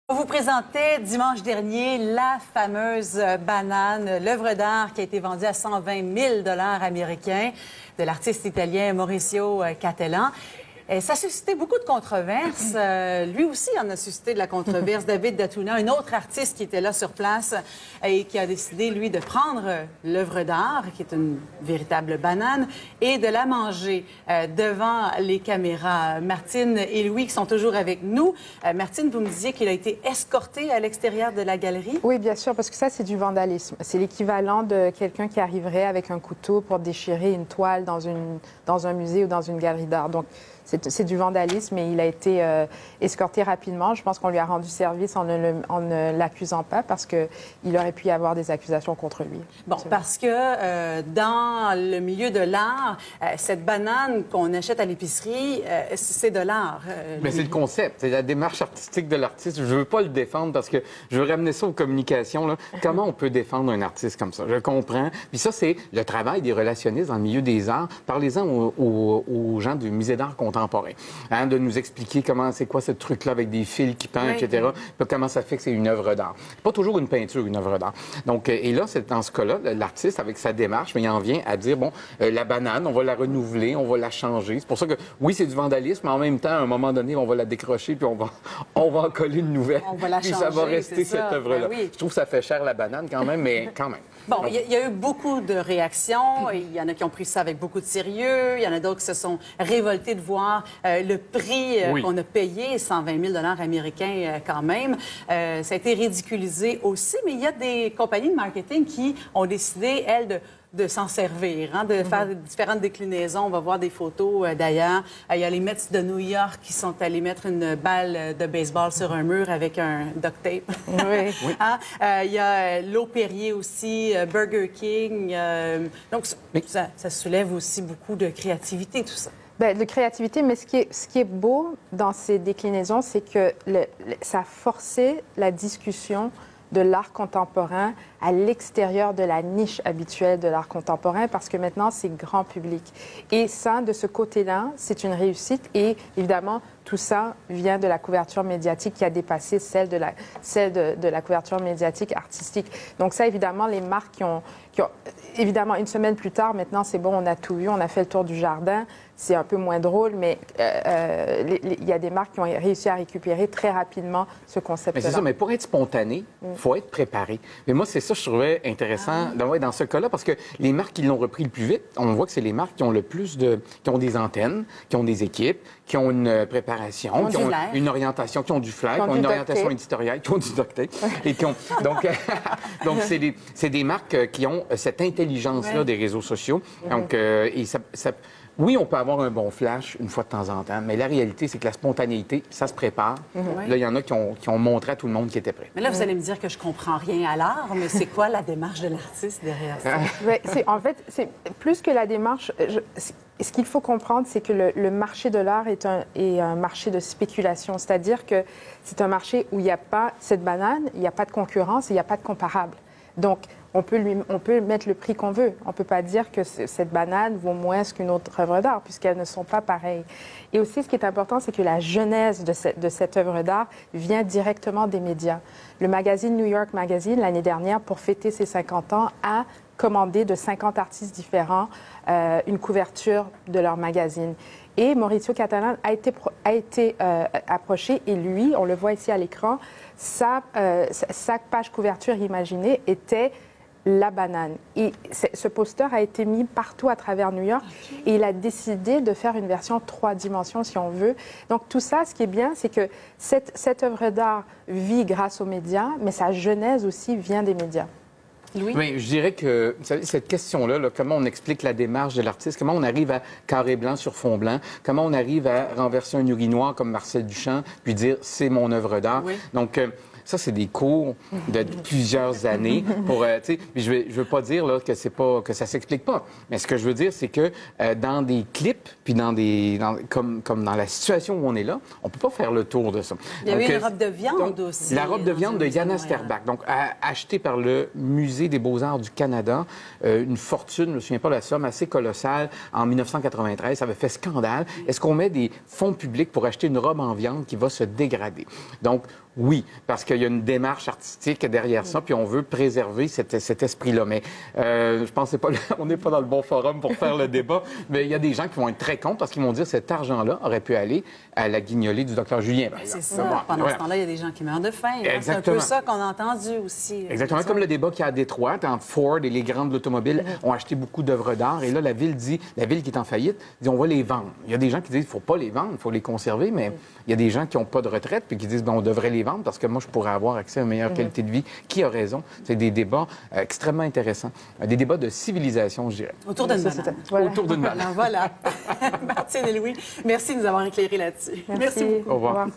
On vous présentait dimanche dernier la fameuse banane, l'œuvre d'art qui a été vendue à 120 000 $ américains de l'artiste italien Mauricio Cattelan. Et ça a suscité beaucoup de controverses. Lui aussi en a suscité de la controverse. David Datuna, un autre artiste qui était là sur place et qui a décidé, lui, de prendre l'œuvre d'art, qui est une véritable banane, et de la manger devant les caméras. Martine et Louis qui sont toujours avec nous. Martine, vous me disiez qu'il a été escorté à l'extérieur de la galerie? Oui, bien sûr, parce que ça, c'est du vandalisme. C'est l'équivalent de quelqu'un qui arriverait avec un couteau pour déchirer une toile dans un musée ou dans une galerie d'art. Donc, c'est du vandalisme et il a été escorté rapidement. Je pense qu'on lui a rendu service en ne l'accusant pas parce qu'il aurait pu y avoir des accusations contre lui. Bon, parce que dans le milieu de l'art, cette banane qu'on achète à l'épicerie, c'est de l'art. Mais c'est le concept, c'est la démarche artistique de l'artiste. Je veux pas le défendre parce que je veux ramener ça aux communications. Là. Comment on peut défendre un artiste comme ça? Je comprends. Puis ça, c'est le travail des relationnistes dans le milieu des arts. Parlez-en aux gens du musée d'art contemporain. Hein, de nous expliquer comment c'est quoi ce truc-là avec des fils qui pendent, oui. etc. Puis comment ça fait que c'est une œuvre d'art. Pas toujours une peinture, une œuvre d'art. Donc, et là, c'est dans ce cas-là, l'artiste, avec sa démarche, mais il en vient à dire, bon, la banane, on va la renouveler, on va la changer. C'est pour ça que, oui, c'est du vandalisme, mais en même temps, à un moment donné, on va la décrocher, puis on va en coller une nouvelle. On va la puis changer, ça va rester cette œuvre-là. Ben oui. Je trouve que ça fait cher la banane quand même, mais quand même. Bon, il y a eu beaucoup de réactions. Il y en a qui ont pris ça avec beaucoup de sérieux. Il y en a d'autres qui se sont révoltés de voir le prix qu'on a payé, 120 000 $ américains quand même. Ça a été ridiculisé aussi, mais il y a des compagnies de marketing qui ont décidé, elles, de s'en servir, hein, de faire différentes déclinaisons. On va voir des photos d'ailleurs. Il y a les Mets de New York qui sont allés mettre une balle de baseball sur un mur avec un duct tape. Oui. Oui. Hein? Il y a l'eau Perrier aussi, Burger King. Donc, ça soulève aussi beaucoup de créativité, tout ça. Bien, de créativité, mais ce qui est beau dans ces déclinaisons, c'est que ça a forcé la discussion de l'art contemporain à l'extérieur de la niche habituelle de l'art contemporain parce que maintenant, c'est grand public. Et ça, de ce côté-là, c'est une réussite. Et évidemment, tout ça vient de la couverture médiatique qui a dépassé celle de la couverture médiatique artistique. Donc ça, évidemment, les marques qui ont évidemment, une semaine plus tard, maintenant, c'est bon, on a tout vu, on a fait le tour du jardin. C'est un peu moins drôle, mais il y a des marques qui ont réussi à récupérer très rapidement ce concept-là. Mais c'est ça, mais pour être spontané, il faut être préparé. Mais moi, c'est ça que je trouvais intéressant dans ce cas-là, parce que les marques qui l'ont repris le plus vite, on voit que c'est les marques qui ont le plus qui ont des antennes, qui ont des équipes, qui ont une préparation, qui ont une orientation, qui ont du flair, qui ont une orientation éditoriale, qui ont du docteur. Et qui ont... Donc, c'est des marques qui ont cette intelligence-là des réseaux sociaux. Donc, et oui, on peut avoir un bon flash une fois de temps en temps, mais la réalité, c'est que la spontanéité, ça se prépare. Là, il y en a qui ont montré à tout le monde qu'ils étaient prêts. Mais là, vous allez me dire que je comprends rien à l'art, mais c'est quoi la démarche de l'artiste derrière ça? En fait, c'est plus que la démarche. Ce qu'il faut comprendre, c'est que le marché de l'art est un marché de spéculation, c'est-à-dire que c'est un marché où il n'y a pas cette banane, il n'y a pas de concurrence, et il n'y a pas de comparable. Donc, on peut mettre le prix qu'on veut. On ne peut pas dire que cette banane vaut moins qu'une autre œuvre d'art, puisqu'elles ne sont pas pareilles. Et aussi, ce qui est important, c'est que la genèse de cette œuvre d'art vient directement des médias. Le magazine New York Magazine, l'année dernière, pour fêter ses 50 ans, a commandé de 50 artistes différents une couverture de leur magazine. Et Mauricio Cattelan a été approché, et lui, on le voit ici à l'écran, sa page couverture imaginée était la banane. Et ce poster a été mis partout à travers New York et il a décidé de faire une version 3 dimensions, si on veut. Donc tout ça, ce qui est bien, c'est que cette œuvre d'art vit grâce aux médias, mais sa genèse aussi vient des médias. Louis? Oui, je dirais que vous savez, cette question-là, comment on explique la démarche de l'artiste, comment on arrive à carré blanc sur fond blanc, comment on arrive à renverser un urinoir comme Marcel Duchamp, puis dire c'est mon œuvre d'art. Oui. Donc, ça, c'est des cours de plusieurs années pour, tu sais, je veux pas dire là, que ça s'explique pas. Mais ce que je veux dire, c'est que dans des clips, puis comme dans la situation où on est là, on peut pas faire le tour de ça. Il y a eu une robe de viande aussi. La robe de viande de Yana Sterbach, donc achetée par le Musée des Beaux-Arts du Canada, une fortune, je me souviens pas de la somme, assez colossale, en 1993. Ça avait fait scandale. Est-ce qu'on met des fonds publics pour acheter une robe en viande qui va se dégrader? Donc, Oui, parce qu'il y a une démarche artistique derrière ça, puis on veut préserver cet esprit-là. Mais je pense que on n'est pas dans le bon forum pour faire le débat, mais il y a des gens qui vont être très contre parce qu'ils vont dire que cet argent-là aurait pu aller à la guignolée du docteur Julien. C'est ça. Pendant ce temps-là, il y a des gens qui meurent de faim. Hein? C'est un peu ça qu'on a entendu aussi. Exactement, comme le débat qu'il y a à Détroit, entre Ford et les grandes de l'automobile ont acheté beaucoup d'œuvres d'art. Et là, la ville qui est en faillite, dit on va les vendre. Il y a des gens qui disent il ne faut pas les vendre, il faut les conserver, mais il y a des gens qui n'ont pas de retraite puis qui disent on devrait les vendre parce que moi, je pourrais avoir accès à une meilleure qualité de vie. Qui a raison? C'est des débats extrêmement intéressants. Des débats de civilisation, je dirais. Autour d'une banane. Voilà. Autour d'une banane. Voilà. Martine et Louis, merci de nous avoir éclairés là-dessus. Merci beaucoup. Au revoir.